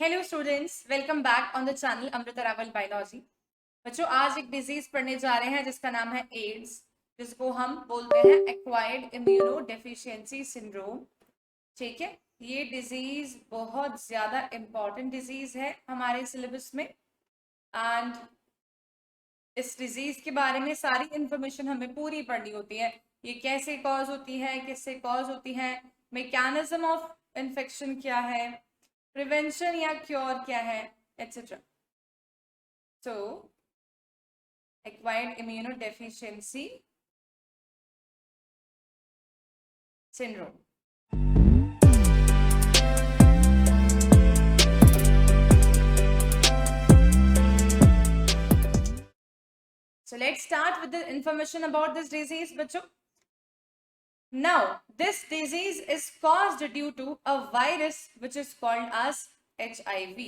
Hello students, welcome back on the channel Amrita Rawal biology. बच्चों, आज एक डिजीज पढ़ने जा रहे हैं जिसका नाम है एड्स, जिसको हम बोलते हैं एक्वायर्ड इम्यूनो डेफिशिएंसी सिंड्रोम। ठीक है, ये डिजीज बहुत ज्यादा इंपॉर्टेंट डिजीज है हमारे सिलेबस में। एंड इस डिजीज के बारे में सारी इंफॉर्मेशन हमें पूरी पढ़नी होती है। ये कैसे कॉज होती है, किससे कॉज होती है, मैकेनिज्म ऑफ इन्फेक्शन क्या है, प्रिवेंशन या क्योर क्या है, etcetera. So acquired immunodeficiency syndrome. So let's start with the information about this disease, बच्चों. Now, this disease is caused due to a virus which is called as HIV.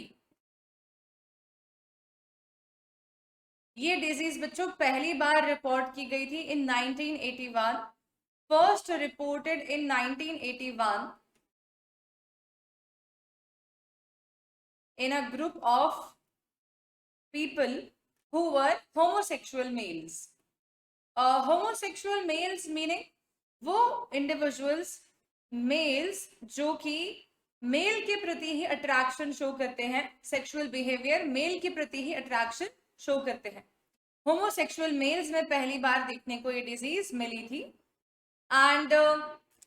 ये disease बच्चों पहली बार report की गई थी इन 1981, first reported in 1981 in a group of people who were homosexual males. Homosexual males meaning वो individuals males जो कि mail के प्रति ही अट्रैक्शन शो करते हैं, सेक्सुअल बिहेवियर मेल के प्रति ही अट्रैक्शन शो करते हैं। होमोसेक्सुअल मेल्स में पहली बार देखने को ये डिजीज मिली थी। एंड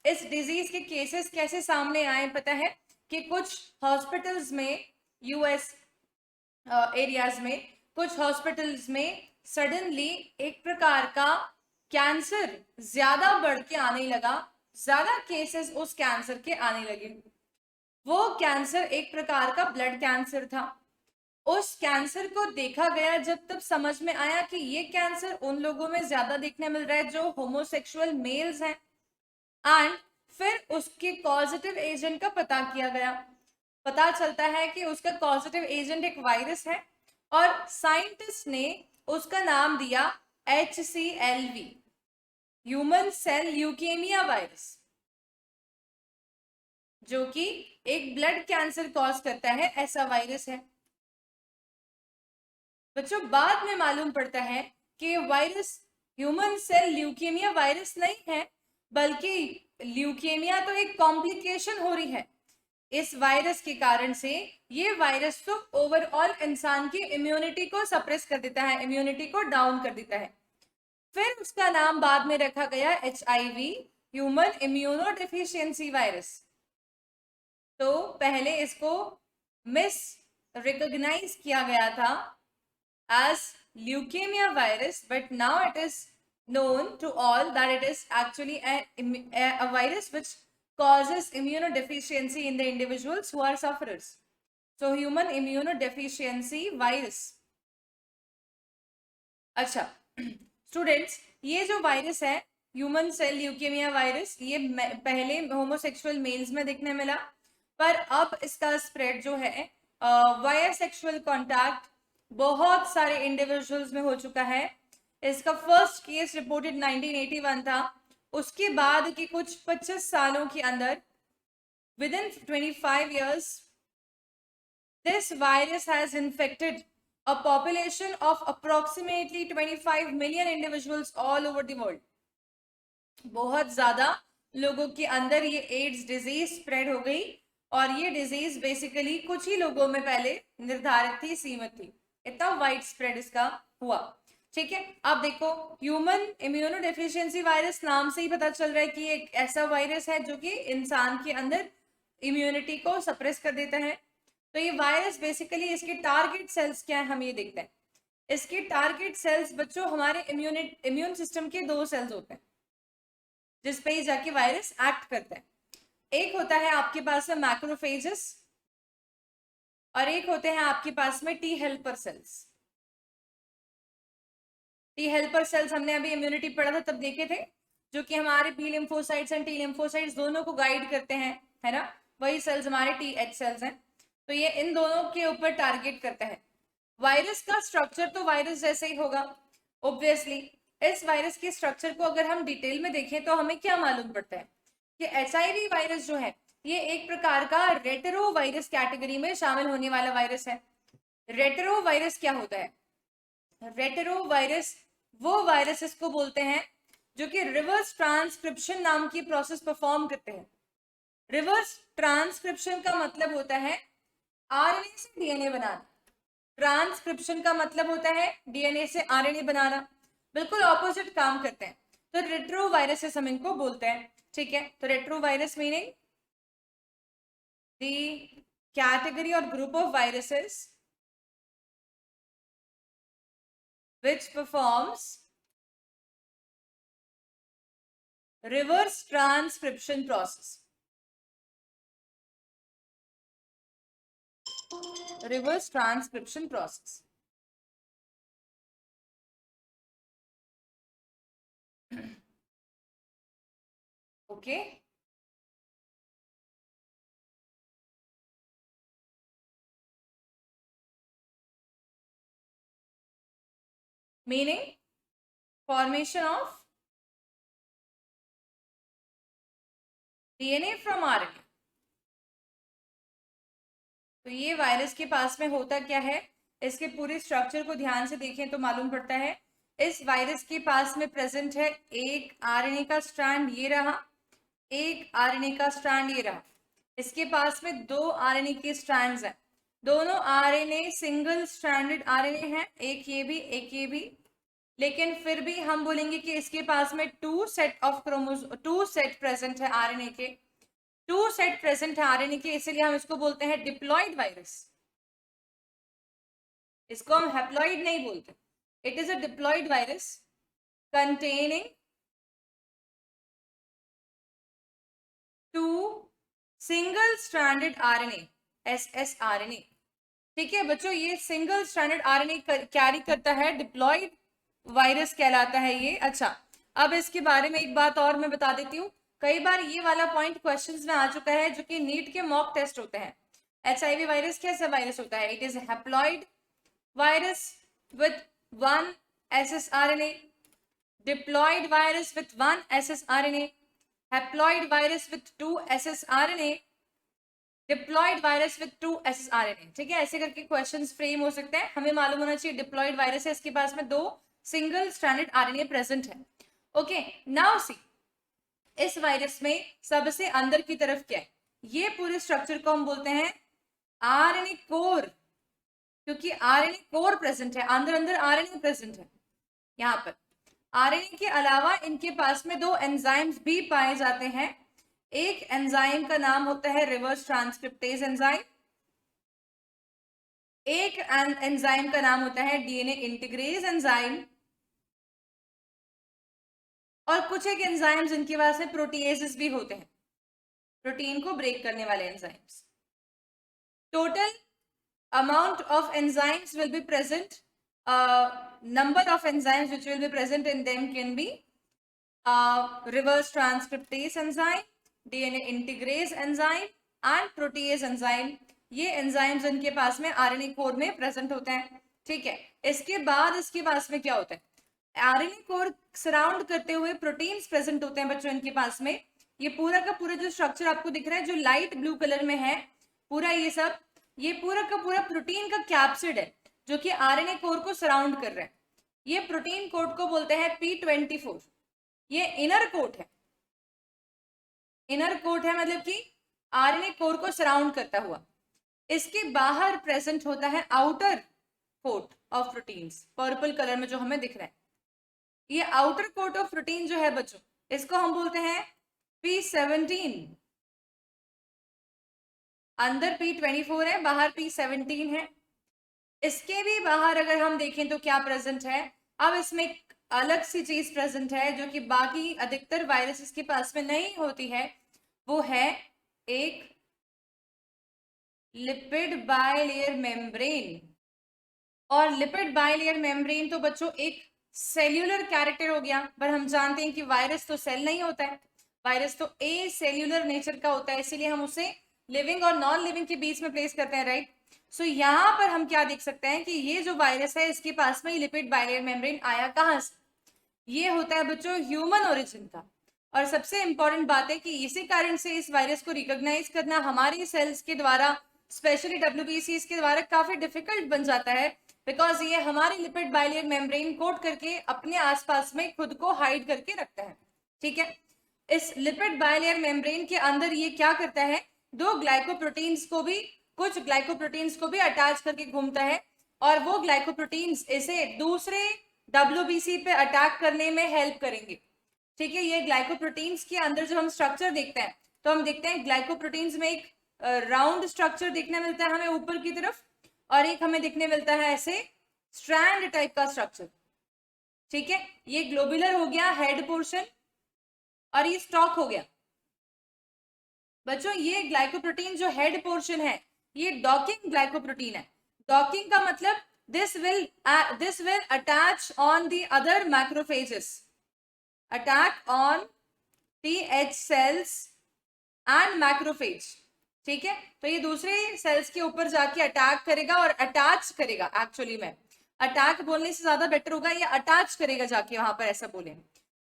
इस डिजीज के केसेस कैसे सामने आए पता है कि कुछ हॉस्पिटल्स में, यूएस एरियाज में कुछ हॉस्पिटल्स में सडनली एक प्रकार का कैंसर ज्यादा बढ़ के आने लगा, ज्यादा केसेस उस कैंसर के आने लगे। वो कैंसर एक प्रकार का ब्लड कैंसर था। उस कैंसर को देखा गया, जब तब समझ में आया कि ये कैंसर उन लोगों में ज्यादा देखने मिल रहा है जो होमोसेक्सुअल मेल्स हैं। एंड फिर उसके कॉजेटिव एजेंट का पता किया गया। पता चलता है कि उसका कॉजेटिव एजेंट एक वायरस है और साइंटिस्ट ने उसका नाम दिया HCLV, human cell leukaemia virus, जो कि एक ब्लड कैंसर कॉज करता है, ऐसा वायरस है। बच्चों, बाद में मालूम पड़ता है कि virus human cell leukaemia virus नहीं है, बल्कि ल्यूकेमिया तो एक कॉम्प्लिकेशन हो रही है इस वायरस के कारण से। ये वायरस तो ओवरऑल इंसान की इम्यूनिटी को सप्रेस कर देता है, इम्यूनिटी को डाउन कर देता है। फिर उसका नाम बाद में रखा गया HIV, human immuno deficiency virus. तो पहले इसको मिस रिकॉग्नाइज किया गया था as leukemia virus, but now it is known to all that it is actually a virus which causes immunodeficiency in the individuals who are sufferers. So human immunodeficiency virus. अच्छा students, ये जो virus है human cell leukaemia virus, ये पहले homosexual mails में देखने मिला, पर अब इसका स्प्रेड जो है वाया सेक्सुअल कॉन्टैक्ट बहुत सारे इंडिविजुअल्स में हो चुका है। इसका फर्स्ट केस रिपोर्टेड 1981 था। उसके बाद के कुछ 25 सालों के अंदर, with in 25 years, this virus has infected a population of approximately 25 million individuals all over the world. बहुत ज्यादा लोगों के अंदर ये एड्स डिजीज स्प्रेड हो गई, और ये डिजीज बेसिकली कुछ ही लोगों में पहले निर्धारित थी, सीमित थी, इतना वाइड स्प्रेड इसका हुआ। ठीक है, अब देखो, ह्यूमन इम्यूनो डेफिशिएंसी वायरस नाम से ही पता चल रहा है कि एक ऐसा वायरस है जो कि इंसान के अंदर इम्यूनिटी को सप्रेस कर देता है। तो ये वायरस बेसिकली, इसके टारगेट सेल्स क्या है हम ये देखते हैं। इसके टारगेट सेल्स बच्चों हमारे इम्यून सिस्टम के दो सेल्स होते हैं जिस पे जाके वायरस एक्ट करता है। एक होता है आपके पास में मैक्रोफेजेस, और एक होते हैं आपके पास में T helper cells. T helper cells हमने अभी इम्यूनिटी पढ़ा था तब देखे थे, जो कि हमारे B lymphocytes and T lymphocytes दोनों को गाइड करते हैं, है ना। वही सेल्स हमारे TH सेल्स हैं। तो ये इन दोनों के ऊपर टारगेट करता है। वायरस का स्ट्रक्चर तो वायरस जैसे ही होगा ऑब्वियसली। इस वायरस के स्ट्रक्चर को अगर हम डिटेल में देखें तो हमें क्या मालूम पड़ता है कि HIV वायरस जो है ये एक प्रकार का रेटेरो वायरस कैटेगरी में शामिल होने वाला वायरस है। रेटेरो वायरस क्या होता है? रेटेरो वायरस वो वायरसेस को बोलते हैं जो कि रिवर्स ट्रांसक्रिप्शन नाम की प्रोसेस परफॉर्म करते हैं। रिवर्स ट्रांसक्रिप्शन का मतलब होता है आरएनए से डीएनए बनाना। ट्रांसक्रिप्शन का मतलब होता है डीएनए से आरएनए बनाना। बिल्कुल ऑपोजिट काम करते हैं। तो रेट्रो वायरसेस हम इनको बोलते हैं। ठीक है, तो retrovirus meaning the category और group of viruses which performs reverse transcription process. Reverse transcription process. Okay. Meaning formation of DNA from RNA. तो ये वायरस के पास में होता क्या है, इसके पूरे स्ट्रक्चर को ध्यान से देखें तो मालूम पड़ता है इस वायरस के पास में प्रेजेंट है एक आरएनए का स्ट्रैंड ये रहा, एक आरएनए का स्ट्रैंड ये रहा। इसके पास में दो आरएनए के स्ट्रैंड्स हैं। दोनों आरएनए सिंगल स्ट्रैंडेड आरएनए हैं, एक ये भी एक ये भी। लेकिन फिर भी हम बोलेंगे कि इसके पास में टू सेट प्रेजेंट है आरएनए के, टू सेट प्रेजेंट है आरएनए के, इसलिए हम इसको बोलते हैं डिप्लॉइड वायरस। इसको हम हैप्लॉइड नहीं बोलते। It is a diploid virus containing two single stranded RNA, एसएसआरएनए। ठीक है बच्चों, ये सिंगल स्ट्रैंडेड आरएनए कैरी करता है, डिप्लॉइड वायरस कहलाता है ये। अच्छा, अब इसके बारे में एक बात और मैं बता देती हूँ। कई बार ये वाला पॉइंट क्वेश्चंस में आ चुका है जो कि नीट के मॉक टेस्ट होते हैं। एचआईवी वायरस कैसा वायरस होता है? It is haploid virus with one एसएसआरएनए, diploid virus with one एसएसआरएनए, haploid virus with to एसएसआरएनए, diploid virus with to एसएसआरएनए। ठीक है, ऐसे करके क्वेश्चंस फ्रेम हो सकते हैं। हमें मालूम होना चाहिए डिप्लॉइड वायरस है, इसके पास में दो सिंगल स्ट्रैंडेड आरएनए प्रेजेंट है। ओके, नाउ सी इस वायरस में सबसे अंदर की तरफ क्या है? ये पूरे स्ट्रक्चर को हम बोलते हैं आरएनए कोर, क्योंकि आरएनए कोर प्रेजेंट है, अंदर अंदर आरएनए प्रेजेंट है। यहाँ पर आरएनए के अलावा इनके पास में दो एंजाइम्स भी पाए जाते हैं। एक एंजाइम का नाम होता है रिवर्स ट्रांसक्रिप्टेज एंजाइम, एक एंजाइम का नाम होता है डीएनए इंटीग्रेज एंजाइम, और कुछ एक एंजाइम्स इनके पास में प्रोटीएजेस भी होते हैं, प्रोटीन को ब्रेक करने वाले enzymes. Total amount of enzymes will be present, number of enzymes which will be present in them can be reverse transcriptase enzyme, DNA integrase enzyme and protease enzyme। ये enzymes इनके पास में RNA core में present होते हैं। ठीक है, इसके बाद इसके पास में क्या होता है? आरएनए कोर सराउंड करते हुए प्रोटीन्स प्रेजेंट होते हैं बच्चों इनके पास में। ये पूरा का पूरा जो स्ट्रक्चर आपको दिख रहा है जो लाइट ब्लू कलर में है, पूरा ये सब, ये पूरा का पूरा प्रोटीन का कैप्सिड है जो कि आरएनए कोर को सराउंड कर रहा है। ये प्रोटीन कोट को बोलते हैं P24। ये इनर कोट है, इनर कोट है मतलब कि आरएनए कोर को सराउंड करता हुआ। इसके बाहर प्रेजेंट होता है outer coat of proteins, purple colour में जो हमें दिख रहा है। ये आउटर कोट ऑफ प्रोटीन जो है बच्चों, इसको हम बोलते हैं P17। अंदर P24 है, बाहर P17 है। इसके भी बाहर अगर हम देखें तो क्या प्रेजेंट है? अब इसमें एक अलग सी चीज प्रेजेंट है जो कि बाकी अधिकतर वायरसेस के पास में नहीं होती है, वो है एक लिपिड बायलेयर मेम्ब्रेन। और लिपिड बायलेयर मेम्ब्रेन तो बच्चों एक सेल्यूलर कैरेक्टर हो गया, पर हम जानते हैं कि वायरस तो सेल नहीं होता है, वायरस तो ए सेल्यूलर नेचर का होता है, इसीलिए हम उसे लिविंग और नॉन लिविंग के बीच में प्लेस करते हैं, राइट। सो यहाँ पर हम क्या देख सकते हैं कि ये जो वायरस है इसके पास में लिपिड बायलेयर मेम्ब्रेन आया कहाँ से? ये होता है बच्चों ह्यूमन ओरिजिन का। और सबसे इंपॉर्टेंट बात है कि इसी कारण से इस वायरस को रिकॉग्नाइज करना हमारी सेल्स के द्वारा, स्पेशली डब्ल्यूबीसीज के द्वारा काफी डिफिकल्ट बन जाता है, बिकॉज ये हमारे लिपिड बाइलेयर मेम्ब्रेन कोट करके अपने आसपास में खुद को हाइड करके रखता है। ठीक है, इस लिपिड बाइलेयर मेम्ब्रेन के अंदर ये क्या करता है, दो ग्लाइकोप्रोटीन्स को भी, कुछ ग्लाइकोप्रोटीन्स को भी अटैच करके घूमता है, और वो ग्लाइकोप्रोटीन्स इसे दूसरे डब्ल्यूबीसी पे अटैक करने में हेल्प करेंगे। ठीक है, ये ग्लाइकोप्रोटीन्स के अंदर जब हम स्ट्रक्चर देखते हैं तो हम देखते हैं ग्लाइकोप्रोटीन्स में एक राउंड स्ट्रक्चर देखने मिलता है हमें ऊपर की तरफ, और एक हमें देखने मिलता है ऐसे स्ट्रैंड टाइप का स्ट्रक्चर। ठीक है, ये ग्लोबुलर हो गया हेड पोर्शन, और ये स्टॉक हो गया। बच्चों ये ग्लाइकोप्रोटीन जो हेड पोर्शन है ये डॉकिंग ग्लाइकोप्रोटीन है। डॉकिंग का मतलब this will attach on the other macrophages, attack on TH cells and macrophage। ठीक है, तो ये दूसरे सेल्स के ऊपर जाके अटैक करेगा और अटैच करेगा, एक्चुअली में अटैक बोलने से ज्यादा बेटर होगा, ये अटैच करेगा जाके वहां पर, ऐसा बोले।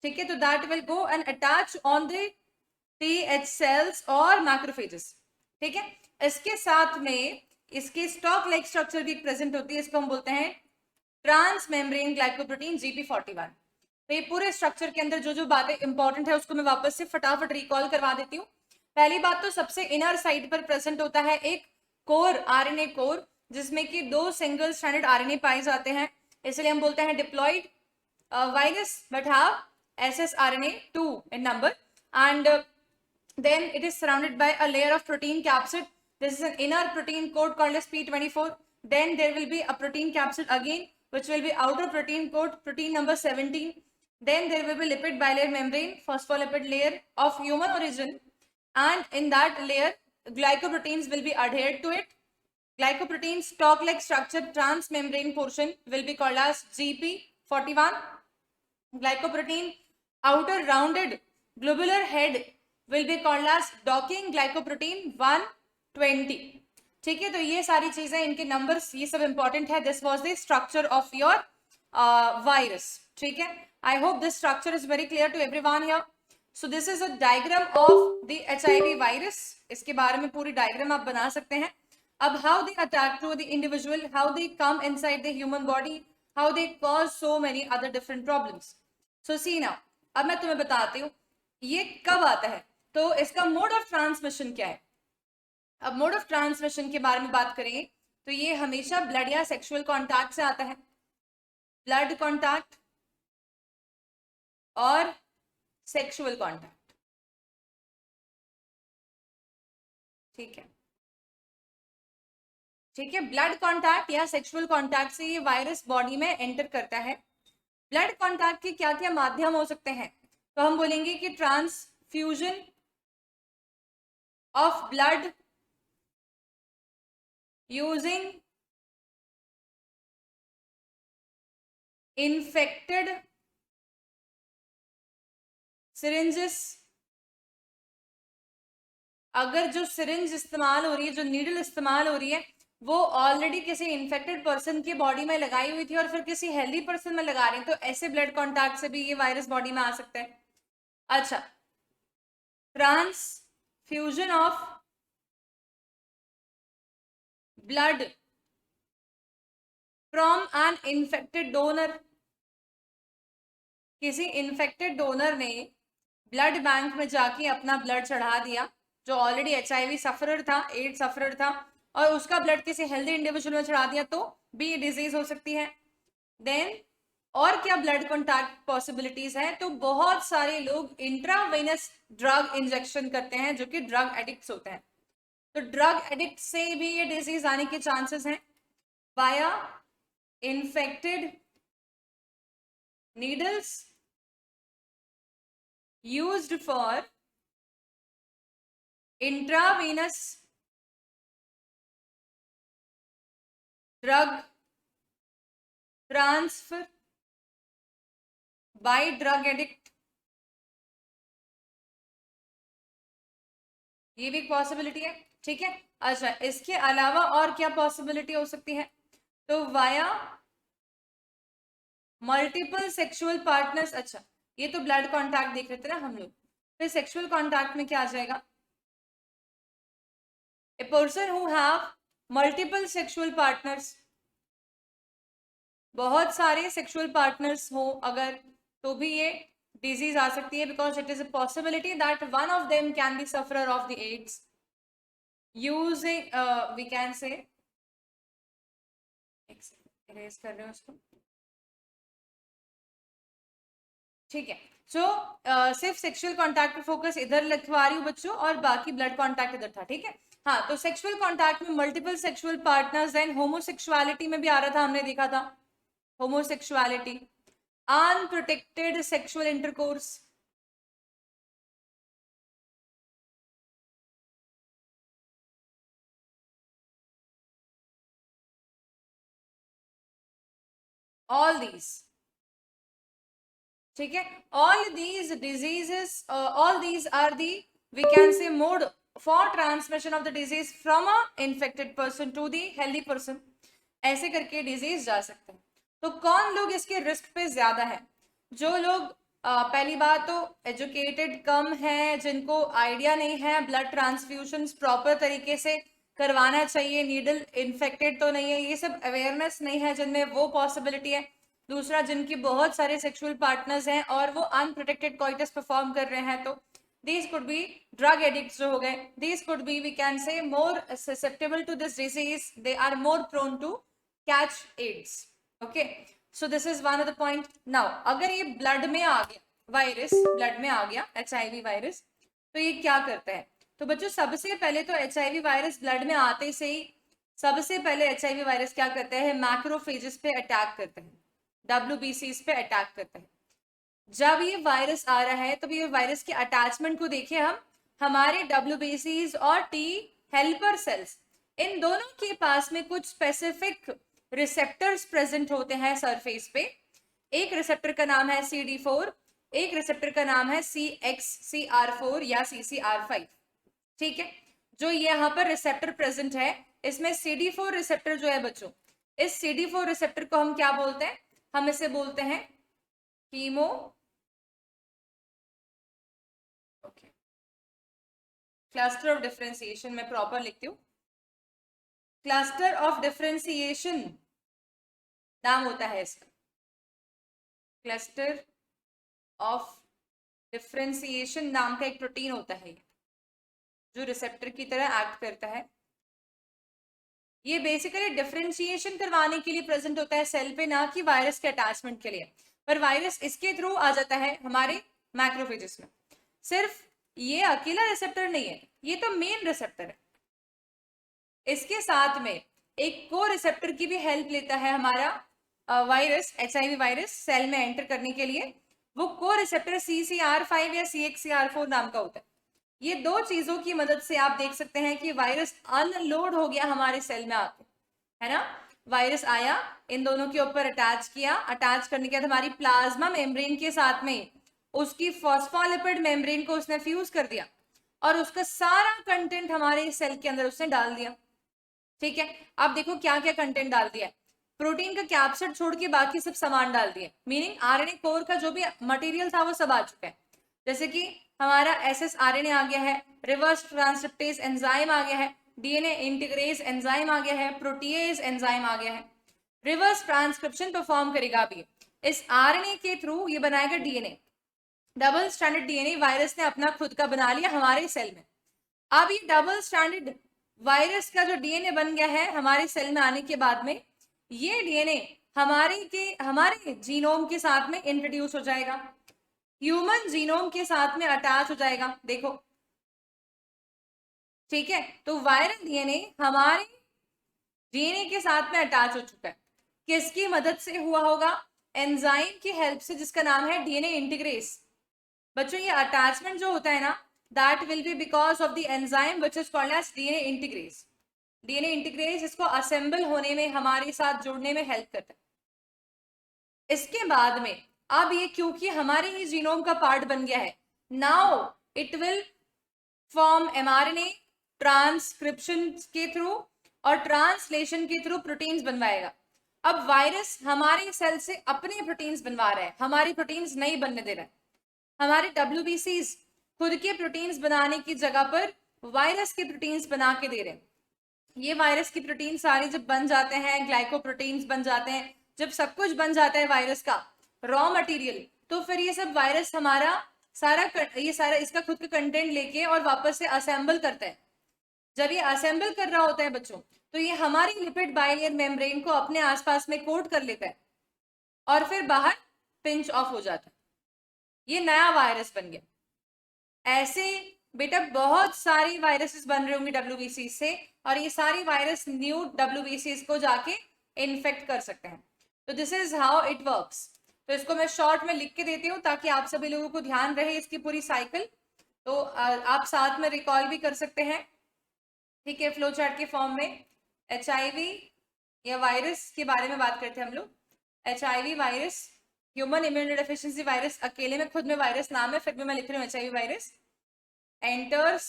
ठीक है, तो that will go and attach on the TH cells और macrophages। ठीक है, इसके साथ में इसके स्टॉक लाइक स्ट्रक्चर भी प्रेजेंट होती है, इसको हम बोलते हैं ट्रांस मेम्ब्रेन ग्लाइकोप्रोटीन GP41। तो ये पूरे स्ट्रक्चर के अंदर जो जो बातें इंपॉर्टेंट है उसको मैं वापस से फटाफट रिकॉल करवा देती हूँ। पहली बात तो सबसे इनर साइड पर प्रेजेंट होता है एक कोर, आरएनए कोर, जिसमें कि 2 सिंगल स्ट्रैंडेड आरएनए पाए जाते हैं, इसलिए हम बोलते हैं diploid virus but have ssRNA2 in number, and then it is surrounded by a layer of protein capsid. This is an inner protein coat called as P24. Then there will be a protein capsid again, which will be outer protein coat, protein number 17. Then there will be lipid bilayer membrane, phospholipid layer of human origin, and in that layer glycoproteins will be adhered to it. Glycoprotein stalk like structure transmembrane portion will be called as GP41. Glycoprotein outer rounded globular head will be called as docking glycoprotein 120। ठीक है, तो ये सारी चीजें, इनके numbers ये सब important है। This was the structure of your virus. ठीक है, I hope this structure is very clear to everyone here. So this is a diagram of the HIV virus, इसके बारे में पूरी डायग्राम आप बना सकते हैं। अब how they attack to the individual, how they come inside the human body, how they cause so many other different problems. So see now, अब मैं तुम्हें बताती हूँ ये कब आता है, तो इसका मोड ऑफ ट्रांसमिशन क्या है। अब मोड ऑफ ट्रांसमिशन के बारे में बात करेंगे तो ये हमेशा ब्लड या सेक्सुअल कांटेक्ट से आता है, ब्लड कांटेक्ट और सेक्सुअल कांटेक्ट। ठीक है, ठीक है, ब्लड कांटेक्ट या सेक्सुअल कांटेक्ट से ये वायरस बॉडी में एंटर करता है। ब्लड कांटेक्ट के क्या क्या माध्यम हो सकते हैं, तो हम बोलेंगे कि transfusion of blood using infected syringes। अगर जो सिरिंज इस्तेमाल हो रही है, जो नीडल इस्तेमाल हो रही है, वो ऑलरेडी किसी इन्फेक्टेड पर्सन की बॉडी में लगाई हुई थी और फिर किसी हेल्दी पर्सन में लगा रहे हैं, तो ऐसे ब्लड कांटेक्ट से भी ये वायरस बॉडी में आ सकता है। अच्छा, transfusion of blood from an infected donor. किसी इन्फेक्टेड डोनर ने ब्लड बैंक में जाके अपना ब्लड चढ़ा दिया, जो ऑलरेडी HIV सफरर था, एड्स सफरर था, और उसका ब्लड किसी हेल्दी इंडिविजुअल में चढ़ा दिया, तो भी डिजीज हो सकती है। देन और क्या ब्लड कॉन्टैक्ट पॉसिबिलिटीज है, तो बहुत सारे लोग इंट्रावेनस ड्रग इंजेक्शन करते हैं जो कि ड्रग एडिक्ट्स होते हैं, तो ड्रग एडिक्ट से भी ये डिजीज आने के चांसेस हैं। Via infected needles used for intravenous drug transfer by drug addict, ये भी एक पॉसिबिलिटी है। ठीक है, अच्छा, इसके अलावा और क्या पॉसिबिलिटी हो सकती है, तो वाया मल्टीपल सेक्सुअल पार्टनर्स। अच्छा, ये तो ब्लड कांटेक्ट देख रहे थे ना हम लोग, फिर सेक्सुअल कॉन्टैक्ट में क्या आ जाएगा, a person who have multiple sexual partners, बहुत सारे सेक्सुअल पार्टनर्स हो अगर, तो भी ये डिजीज आ सकती है, because it is a possibility that one of them can be sufferer of the AIDS using we can say, erase कर रहे हो उसको, ठीक है। सो सिर्फ सेक्सुअल कॉन्टैक्ट पे फोकस इधर लिखवा रही हूँ बच्चों, और बाकी ब्लड कॉन्टैक्ट इधर था, ठीक है। हाँ, तो सेक्सुअल कॉन्टैक्ट में multiple sexual partners, and homosexuality में भी आ रहा था, हमने देखा था homosexuality, unprotected sexual intercourse, all these, ठीक है। all these diseases, all these are the, we can say, mode for transmission of the disease from a infected person to the healthy person, ऐसे करके डिजीज जा सकते हैं। तो कौन लोग इसके रिस्क पे ज्यादा है, जो लोग पहली बात तो एजुकेटेड कम है, जिनको आइडिया नहीं है ब्लड ट्रांसफ्यूशन प्रॉपर तरीके से करवाना चाहिए, नीडल इन्फेक्टेड तो नहीं है, ये सब अवेयरनेस नहीं है जिनमें, वो पॉसिबिलिटी है। दूसरा, जिनकी बहुत सारे सेक्सुअल पार्टनर्स हैं और वो अनप्रोटेक्टेड कॉइटस परफॉर्म कर रहे हैं, तो these could be drug addicts जो हो गए, these could be, we can say, more susceptible to this disease, they are more prone to catch AIDS, okay, so this is one of the point. Now अगर ये blood में आ गया, virus blood में आ गया, HIV virus, तो ये क्या करता है, तो बच्चों सबसे पहले तो HIV वायरस ब्लड में आते से ही सबसे पहले HIV वायरस क्या करता है, मैक्रोफेजेस पे अटैक करता है, WBCs पे अटैक करता है। जब ये वायरस आ रहा है, तब ये वायरस के अटैचमेंट को देखिए हम, हमारे WBCs और T हेल्पर सेल्स, इन दोनों के पास में कुछ स्पेसिफिक रिसेप्टर्स प्रेजेंट होते हैं सरफेस पे। एक रिसेप्टर का नाम है CD4, एक रिसेप्टर का नाम है CXCR4 या CCR5, ठीक है। जो यहाँ पर रिसेप्टर प्रेजेंट है, इसमें CD4 रिसेप्टर जो है बच्चों, इस CD4 रिसेप्टर को हम क्या बोलते हैं, हम इसे बोलते हैं कीमो, क्लस्टर ऑफ डिफरेंशिएशन, में प्रॉपर लिखती हूँ, क्लस्टर ऑफ डिफरेंशिएशन नाम होता है इसका, क्लस्टर ऑफ डिफरेंशिएशन नाम का एक प्रोटीन होता है जो रिसेप्टर की तरह एक्ट करता है। ये बेसिकली डिफरेंशिएशन करवाने के लिए प्रेजेंट होता है सेल पे, ना कि वायरस के अटैचमेंट के लिए, पर वायरस इसके थ्रू आ जाता है हमारे मैक्रोफेजेस में। सिर्फ ये अकेला रिसेप्टर नहीं है, ये तो मेन रिसेप्टर है, इसके साथ में एक को रिसेप्टर की भी हेल्प लेता है हमारा वायरस, HIV वायरस सेल में एंटर करने के लिए, वो को रिसेप्टर CCR5 या CXCR4 नाम का होता है। ये दो चीजों की मदद से आप देख सकते हैं कि वायरस अनलोड हो गया हमारे सेल में आके, है ना, वायरस आया, इन दोनों के ऊपर अटैच किया, अटैच करने के बाद हमारी प्लाज्मा मेम्ब्रेन के साथ में उसकी फॉस्फोलिपिड मेम्ब्रेन को उसने फ्यूज कर दिया और उसका सारा कंटेंट हमारे सेल के अंदर उसने डाल दिया, ठीक है। अब देखो क्या क्या कंटेंट डाल दिया, प्रोटीन का कैप्सिड छोड़ के बाकी सब सामान डाल दिए, मीनिंग RNA कोर का जो भी मटेरियल था वो सब आ चुका है, जैसे कि हमारा ssRNA आ गया है, रिवर्स ट्रांसक्रिप्टेज एंजाइम आ गया है, DNA इंटीग्रेज एंजाइम आ गया है, प्रोटीएज एंजाइम आ गया है, रिवर्स ट्रांसक्रिप्शन परफॉर्म करेगा अभी इस RNA के थ्रू, ये बनाएगा DNA, double standard DNA virus ने अपना खुद का बना लिया हमारे सेल में। अब ये डबल स्टैंडर्ड वायरस का जो DNA बन गया है हमारे सेल में आने के बाद में, ये DNA हमारे जीनोम के साथ में इंट्रोड्यूस हो जाएगा, ह्यूमन जीनोम के साथ में अटैच हो जाएगा, देखो, ठीक है। तो वायरल DNA हमारे DNA के साथ में अटैच हो चुका है, किसकी मदद से हुआ होगा, एंजाइम की हेल्प से, जिसका नाम है DNA इंटीग्रेज। बच्चों ये अटैचमेंट जो होता है ना, that will be because of the enzyme which is called as DNA integrase. DNA integrase इसको असेंबल होने में, हमारे साथ जुड़ने में हेल्प करता है। इसके बाद में अब ये क्योंकि हमारे ही जीनोम का पार्ट बन गया है, now it will form mRNA transcription के थ्रू और ट्रांसलेशन के थ्रू प्रोटीन्स बनवाएगा। अब वायरस हमारे सेल से अपने प्रोटीन्स बनवा रहा है, हमारी प्रोटीन्स नहीं बनने दे रहा है, हमारे WBCs खुद के प्रोटीन्स बनाने की जगह पर वायरस के प्रोटीन्स बना के दे रहे हैं। ये वायरस की प्रोटीन सारे जब बन जाते हैं, ग्लाइकोप्रोटीन्स बन जाते हैं, जब सब कुछ बन जाता है वायरस का रॉ मटेरियल, तो फिर ये सब वायरस हमारा ये सारा इसका खुद का कंटेंट लेके और वापस से असेंबल करता है। जब ये असेंबल कर रहा होता है बच्चों, तो ये हमारी लिपिड बाइलियर मेम्ब्रेन को अपने आसपास में कोट कर लेता है और फिर बाहर पिंच ऑफ हो जाता है। ये नया वायरस बन गया। ऐसे बेटा बहुत सारी वायरसेस बन रहे होंगे डब्ल्यूबीसी से, और ये सारी वायरस न्यू डब्ल्यूबीसी को जाके इन्फेक्ट कर सकते हैं। तो this is how it works. तो इसको मैं शॉर्ट में लिख के देती हूँ ताकि आप सभी लोगों को ध्यान रहे इसकी पूरी साइकिल। तो आप साथ में रिकॉल भी कर सकते हैं, ठीक है, फ्लो चार्ट के फॉर्म में। HIV या वायरस के बारे में बात करते हैं हम लोग। HIV virus, human immunodeficiency virus, अकेले में खुद में वायरस नाम है, फिर भी मैं लिख रही हूँ HIV वायरस। एंटर्स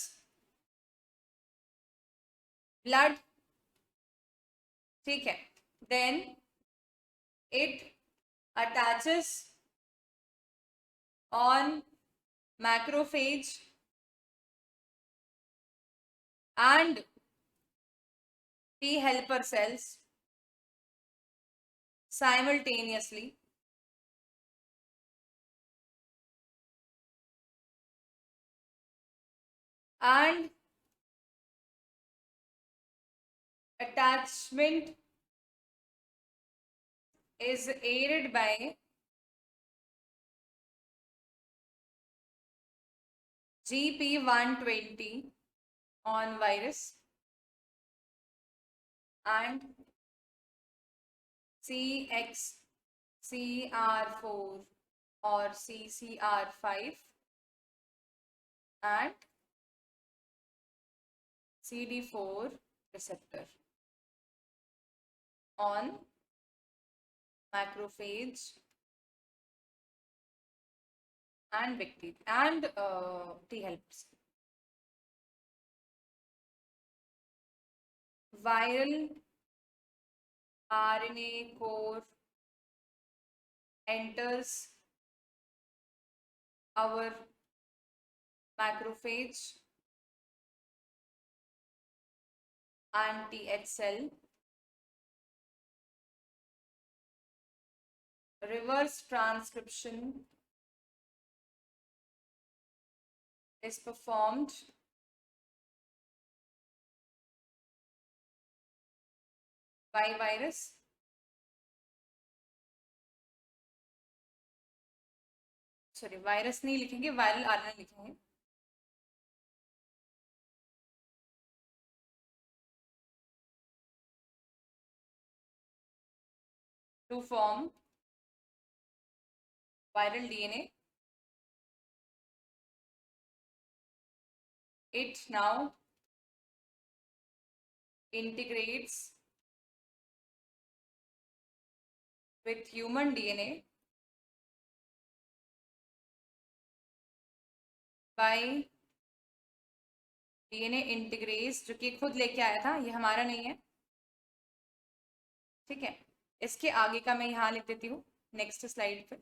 ब्लड, ठीक है, then it attaches on macrophage and T helper cells simultaneously, and attachment is aided by GP120 on virus and CXCR4 or CCR5 and CD4 receptor on macrophage and bacteria and T helpers. Viral RNA core enters our macrophage and TH cell. Reverse transcription is performed by virus virus नहीं लिखेंगे, viral RNA लिखेंगे। To form viral DNA. It now integrates with human DNA by DNA इंटीग्रेस, जो कि खुद लेके आया था, ये हमारा नहीं है, ठीक है। इसके आगे का मैं यहाँ लिख देती हूँ नेक्स्ट स्लाइड पे।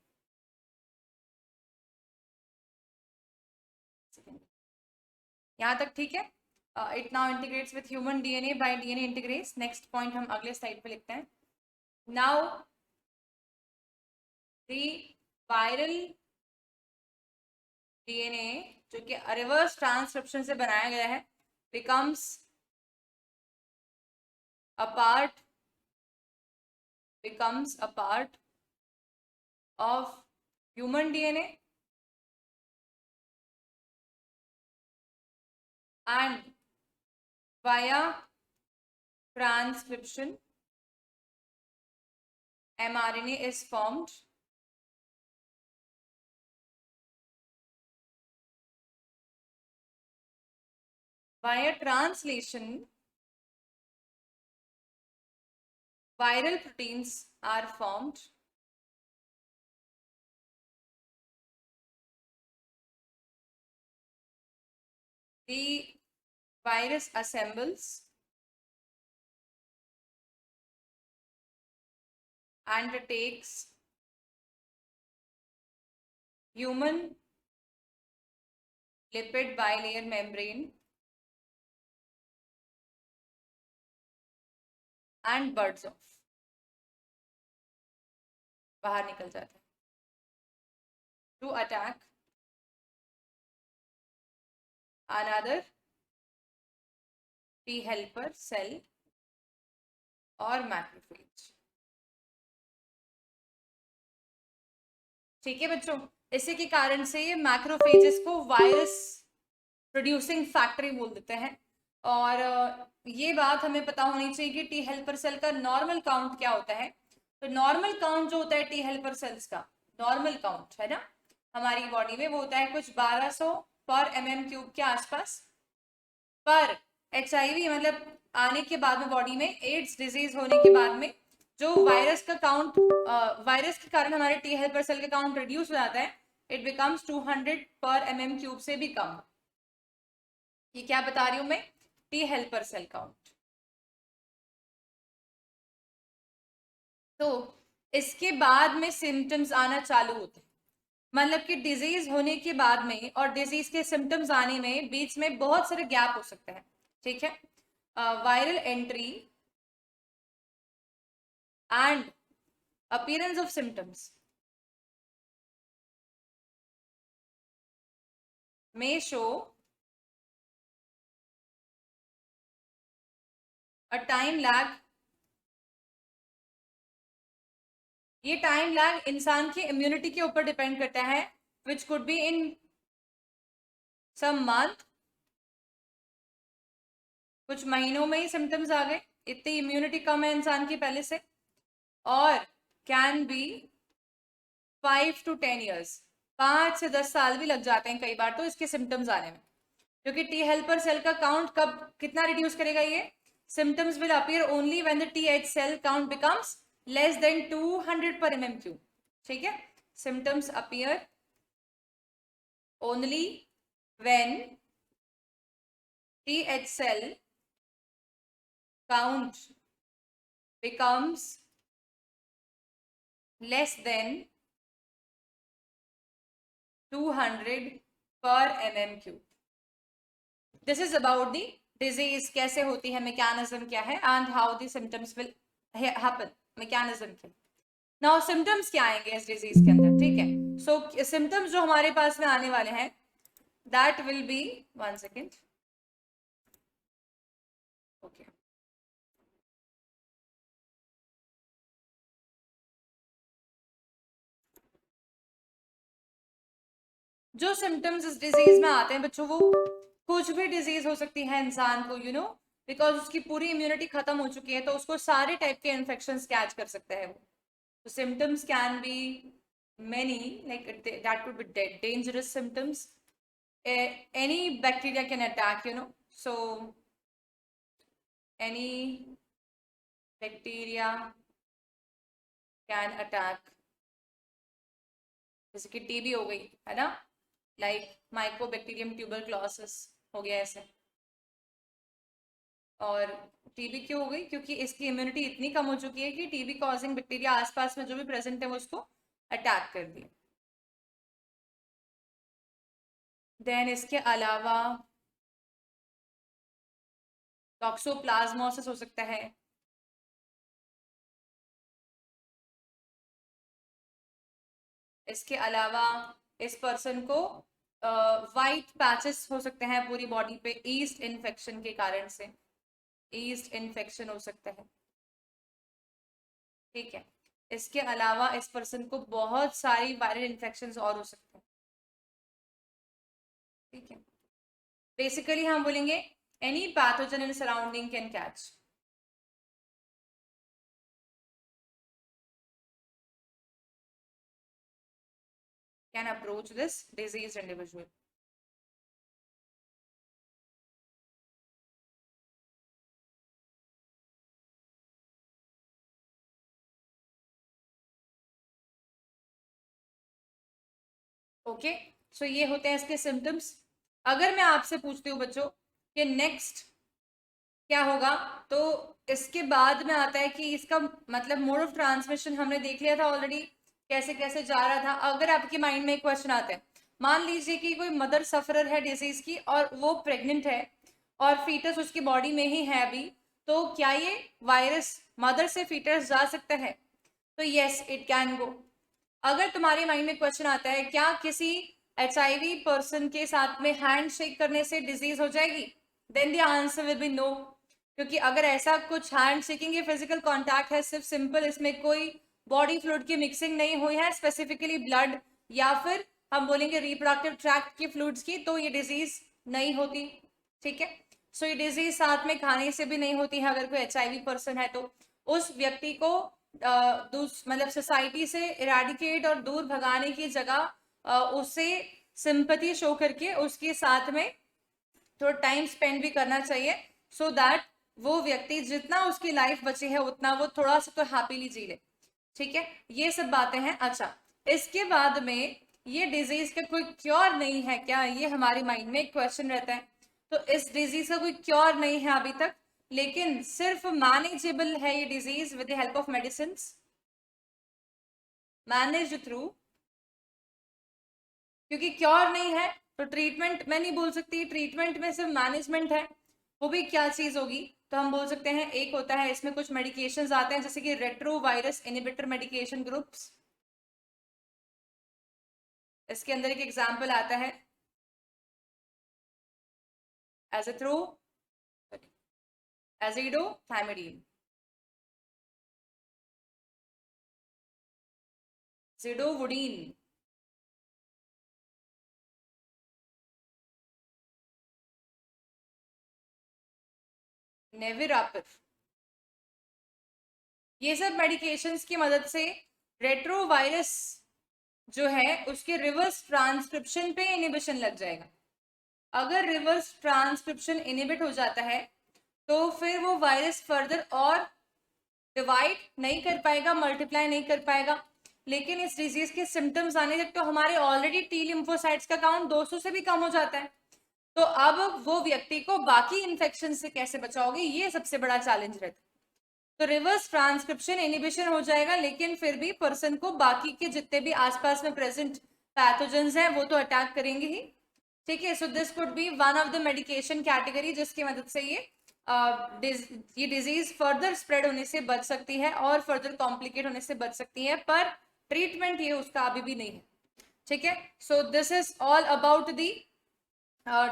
यहाँ तक ठीक है। It now integrates with human DNA by DNA integrase. Next point हम अगले स्लाइड पे लिखते हैं। नाउ द वायरल DNA जो कि रिवर्स ट्रांसक्रिप्शन से बनाया गया है becomes a part of human DNA and via transcription mRNA is formed. Via translation, viral proteins are formed. The virus assembles and takes human lipid bilayer membrane and buds off, बाहर निकल जाता है to attack another T helper cell और macrophage. ठीक है बच्चों, इसी के कारण से ये मैक्रोफेजेस को वायरस प्रोड्यूसिंग फैक्ट्री बोल देते हैं। और ये बात हमें पता होनी चाहिए कि टी हेल्पर सेल का नॉर्मल काउंट क्या होता है। तो नॉर्मल काउंट जो होता है टी हेल्पर सेल्स का, नॉर्मल काउंट है ना हमारी बॉडी में, वो होता है कुछ 1200 पर mm³ के आसपास। पर HIV मतलब आने के बाद में बॉडी में, एड्स डिजीज होने के बाद में जो वायरस का काउंट, वायरस के कारण हमारे टी हेल्पर सेल का काउंट रिड्यूस हो जाता है, इट बिकम्स 200 पर mm³ से भी कम। ये क्या बता रही हूं मैं, टी हेल्पर सेल काउंट। तो इसके बाद में सिम्टम्स आना चालू होते हैं, मतलब कि डिजीज होने के बाद में और डिजीज के सिम्टम्स आने में बीच में बहुत सारे गैप हो सकते हैं। ठीक है, viral entry and appearance of symptoms may show a time lag। ये टाइम लैग इंसान की इम्यूनिटी के ऊपर डिपेंड करता है, which could be in some month, कुछ महीनों में ही सिम्टम्स आ गए, इतनी इम्यूनिटी कम है इंसान की पहले से, और कैन बी 5 to 10 years, 5 से 10 साल भी लग जाते हैं कई बार तो इसके सिम्टम्स आने में। क्योंकि टी हेल्पर सेल का काउंट कब कितना रिड्यूस करेगा ये, symptoms will appear only when the TH cell count becomes less than 200 per mm³। ठीक है, symptoms appear only when TH cell count becomes less than 200 per mm³। This is about the disease कैसे होती है, mechanism क्या है, and how the symptoms will happen, mechanism क्या। Now symptoms क्या आएंगे इस डिजीज के अंदर। ठीक है, सो सिम्टम्स जो हमारे पास में आने वाले हैं, that will be, 1 second, okay, जो सिम्टम्स इस डिजीज में आते हैं बच्चों, वो कुछ भी डिजीज हो सकती है इंसान को, यू नो, बिकॉज उसकी पूरी इम्यूनिटी खत्म हो चुकी है, तो उसको सारे टाइप के इन्फेक्शंस कैच कर सकता है वो। तो symptoms can be many, like that could be dangerous symptoms. Any bacteria can attack, you know, so any bacteria can attack, जैसे कि टीबी हो गई है ना, लाइक माइकोबैक्टीरियम ट्यूबरक्लोसिस हो गया ऐसे। और टीबी क्यों हो गई, क्योंकि इसकी इम्यूनिटी इतनी कम हो चुकी है कि टीबी कॉजिंग बैक्टीरिया आसपास में जो भी प्रेजेंट है वो उसको अटैक कर दिया। देन इसके अलावा टॉक्सोप्लाज्मोसिस हो सकता है, इसके अलावा इस पर्सन को वाइट पैचेस हो सकते हैं पूरी बॉडी पे, ईस्ट इन्फेक्शन के कारण से, ईस्ट इन्फेक्शन हो सकता है। ठीक है, इसके अलावा इस पर्सन को बहुत सारी वायरल इन्फेक्शंस और हो सकते हैं। ठीक है, बेसिकली हम बोलेंगे any pathogen in surrounding can catch. Can approach this disease individual. Okay, so ये होते हैं इसके सिम्टम्स। अगर मैं आपसे पूछती हूँ बच्चों कि नेक्स्ट क्या होगा, तो इसके बाद में आता है कि इसका मतलब मोड ऑफ ट्रांसमिशन हमने देख लिया था ऑलरेडी, कैसे कैसे जा रहा था। अगर आपके माइंड में एक क्वेश्चन आता है मान लीजिए कि कोई मदर सफरर है डिजीज की और वो प्रेग्नेंट है और फीटस उसकी बॉडी में ही है अभी, तो क्या ये वायरस मदर से फीटस जा सकता है? तो यस, इट कैन गो। अगर तुम्हारे माइंड में क्वेश्चन आता है क्या किसी HIV पर्सन के साथ में हैंड शेक करने से डिजीज हो जाएगी, then the answer will be no. क्योंकि अगर ऐसा कुछ हैंड शेकिंग या फिजिकल कांटेक्ट है, सिर्फ सिंपल, इसमें कोई बॉडी फ्लूइड की मिक्सिंग नहीं हुई है, स्पेसिफिकली ब्लड या फिर हम बोलेंगे रिप्रोडक्टिव ट्रैक्ट की फ्लूइड्स की, तो ये डिजीज नहीं होती। ठीक है, सो ये डिजीज साथ में खाने से भी नहीं होती है। अगर कोई HIV पर्सन है तो उस व्यक्ति को मतलब सोसाइटी से इराडिकेट और दूर भगाने की जगह उसे सिंपैथी शो करके उसके साथ में थोड़ा टाइम स्पेंड भी करना चाहिए, सो दैट वो व्यक्ति जितना उसकी लाइफ बची है उतना वो थोड़ा सा तो हैप्पीली जी ले। ठीक है, ये सब बातें हैं। अच्छा, इसके बाद में ये डिजीज का कोई क्योर नहीं है क्या, ये हमारे माइंड में एक क्वेश्चन रहता है। तो इस डिजीज का कोई क्योर नहीं है अभी तक, लेकिन सिर्फ मैनेजेबल है ये disease with the help of medicine, manage through. क्योंकि क्योर नहीं है तो ट्रीटमेंट मैं नहीं बोल सकती, ट्रीटमेंट में सिर्फ मैनेजमेंट है। वो भी क्या चीज होगी, तो हम बोल सकते हैं एक होता है, इसमें कुछ मेडिकेशंस आते हैं जैसे कि रेट्रोवायरस इनहिबिटर मेडिकेशन ग्रुप्स। इसके अंदर एक एग्जांपल आता है एजिडोथायमिडीन, जिडोवुडीन, नेविरापिर। ये सब मेडिकेशंस की मदद से रेट्रोवायरस जो है उसके रिवर्स ट्रांसक्रिप्शन पे इनहिबिशन लग जाएगा। अगर रिवर्स ट्रांसक्रिप्शन इनहिबिट हो जाता है तो फिर वो वायरस फर्दर और डिवाइड नहीं कर पाएगा, मल्टीप्लाई नहीं कर पाएगा। लेकिन इस डिजीज के सिम्टम्स आने तक तो हमारे ऑलरेडी टी लिम्फोसाइट्स का काउंट 200 से भी कम हो जाता है, तो अब वो व्यक्ति को बाकी इन्फेक्शन से कैसे बचाओगे, ये सबसे बड़ा चैलेंज रहता है। तो रिवर्स ट्रांसक्रिप्शन इनिबिशन हो जाएगा, लेकिन फिर भी पर्सन को बाकी के जितने भी आसपास में प्रेजेंट पैथोजेंस हैं वो तो अटैक करेंगे ही। ठीक है, so this could be one of the medication category जिसकी मदद से ये डिजीज फर्दर स्प्रेड होने से बच सकती है और फर्दर कॉम्प्लिकेट होने से बच सकती है, पर ट्रीटमेंट ये उसका अभी भी नहीं है। ठीक है, so this is all about the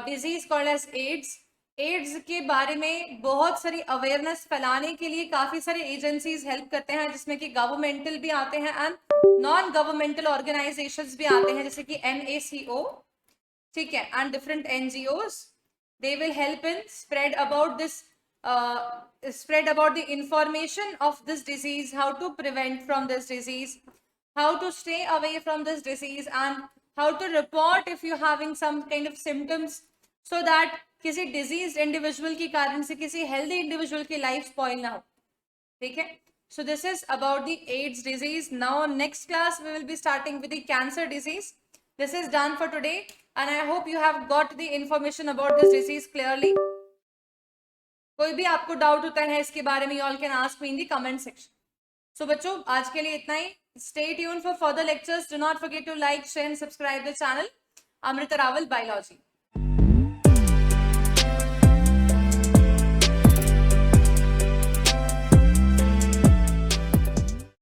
disease called as AIDS. AIDS के बारे में बहुत सारी अवेयरनेस फैलाने के लिए काफी सारे एजेंसीज हेल्प करते हैं, जिसमें कि गवर्नमेंटल भी आते हैं एंड नॉन गवर्नमेंटल ऑर्गेनाइजेशंस भी आते हैं, जैसे कि NACO, ठीक है, and different NGOs। They will help in spread about this spread about the information of this disease, how to prevent from this disease, how to stay away from this disease, and how to report if you're having some kind of symptoms, so that किसी diseased individual के कारण से किसी healthy individual की life spoil ना हो। ठीक है, so this is about the AIDS disease. Now next class we will be starting with the cancer disease. This is done for today and I hope you have got the information about this disease clearly. कोई भी आपको doubt होता है इसके बारे में, you all can ask me in the comment section. So बच्चों, आज के लिए इतना ही। Stay tuned for further lectures. Do not forget to like, share and subscribe the channel. Amrita Rawal Biology.